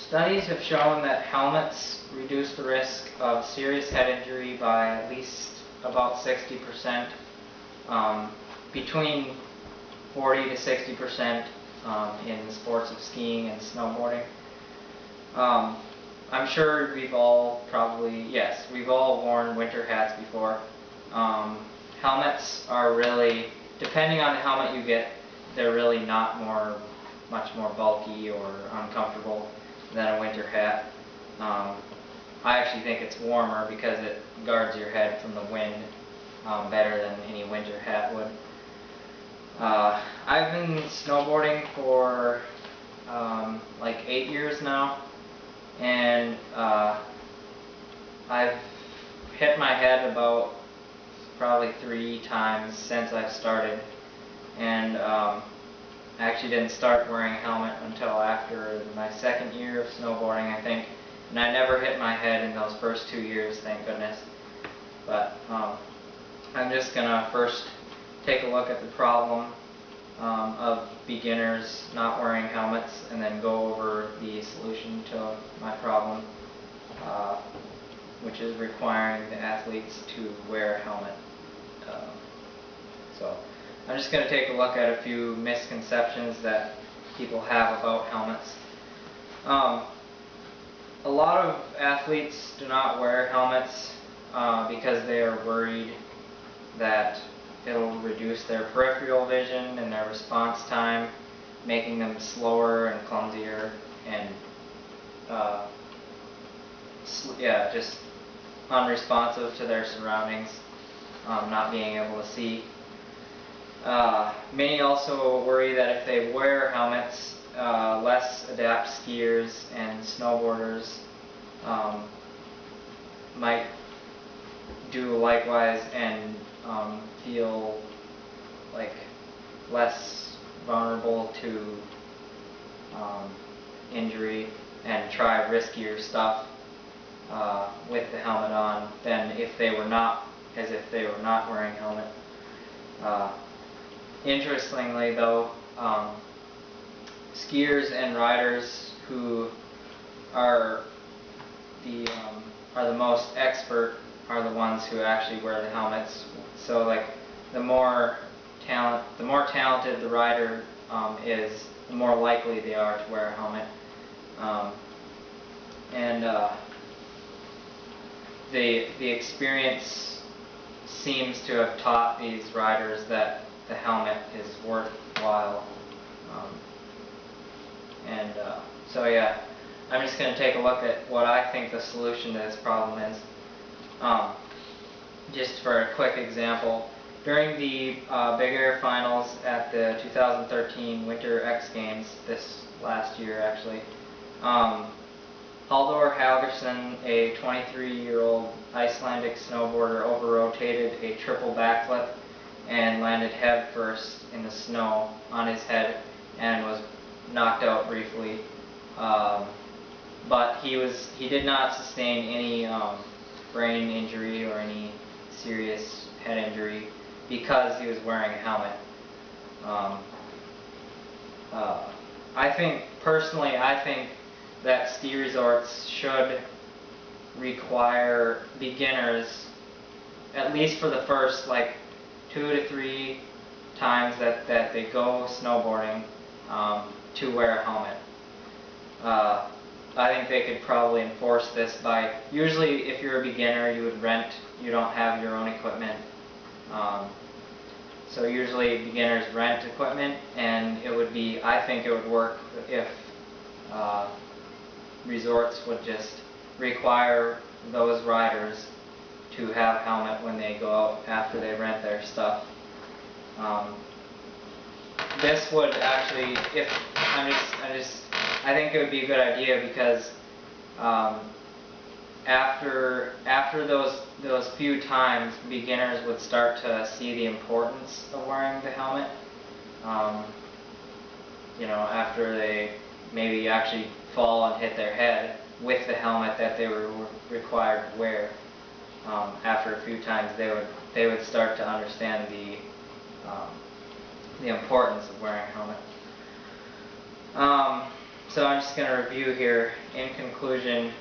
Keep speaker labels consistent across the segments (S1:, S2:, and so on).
S1: Studies have shown that helmets reduce the risk of serious head injury by at least about 60%, between 40 to 60% in the sports of skiing and snowboarding. I'm sure we've all we've all worn winter hats before. Helmets are really, depending on the helmet you get, they're really not much more bulky or uncomfortable than a winter hat. I actually think it's warmer because it guards your head from the wind better than any winter hat would. I've been snowboarding for like 8 years now, and I've hit my head about probably 3 times since I've started, and I actually didn't start wearing a helmet until after my 2nd year of snowboarding, I think, and I never hit my head in those first 2 years, thank goodness. But I'm just gonna first take a look at the problem of beginners not wearing helmets, and then go over the solution to my problem, which is requiring the athletes to wear a helmet. So I'm just going to take a look at a few misconceptions that people have about helmets. A lot of athletes do not wear helmets because they are worried that it'll reduce their peripheral vision and their response time, making them slower and clumsier and just unresponsive to their surroundings, not being able to see. Many also worry that if they wear helmets, less adept skiers and snowboarders might do likewise and feel like less vulnerable to injury and try riskier stuff with the helmet on than if they were not wearing a helmet. Interestingly though, skiers and riders who are the most expert are the ones who actually wear the helmets. So like the more talented the rider is, the more likely they are to wear a helmet. The experience seems to have taught these riders that the helmet is worthwhile. So yeah, I'm just going to take a look at what I think the solution to this problem is. Just for a quick example, during the Big Air Finals at the 2013 Winter X Games, this last year actually, Halldór Helgason, a 23-year-old Icelandic snowboarder, over-rotated a triple backflip and landed head first in the snow on his head and was knocked out briefly. But he did not sustain any brain injury or any serious head injury because he was wearing a helmet. Personally, I think that ski resorts should require beginners, at least for the first like 2 to 3 times that they go snowboarding, to wear a helmet. I think they could probably enforce this by, usually if you're a beginner you would rent, you don't have your own equipment. So usually beginners rent equipment, and I think it would work if resorts would just require those riders to have a helmet when they go out after they rent their stuff. This would actually, I think it would be a good idea because after those few times, beginners would start to see the importance of wearing the helmet. After they maybe actually fall and hit their head with the helmet that they were required to wear. After a few times, they would start to understand the importance of wearing a helmet. So I'm just going to review here. In conclusion,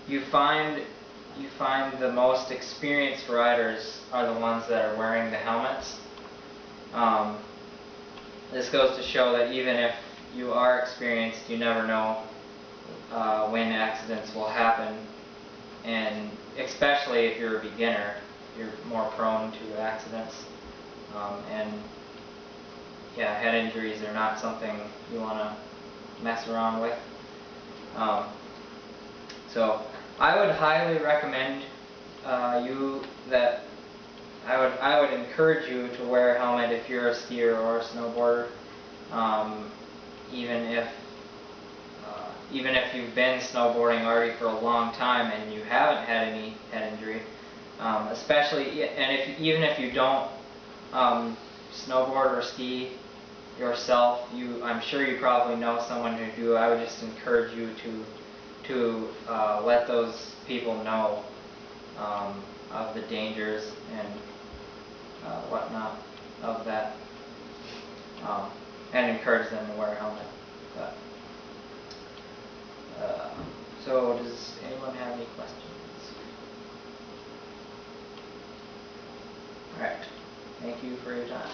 S1: you find the most experienced riders are the ones that are wearing the helmets. This goes to show that even if you are experienced, you never know when accidents will happen, and especially if you're a beginner, you're more prone to accidents. And yeah, head injuries are not something you want to mess around with. So I would highly recommend I would encourage you to wear a helmet if you're a skier or a snowboarder, even if you've been snowboarding already for a long time and you haven't had any head injury, especially, and even if you don't snowboard or ski yourself, I'm sure you probably know someone who do. I would just encourage you to let those people know of the dangers and whatnot of that, and encourage them to wear a helmet. But, so does anyone have any questions? Alright, thank you for your time.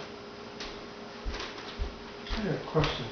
S2: I have a question.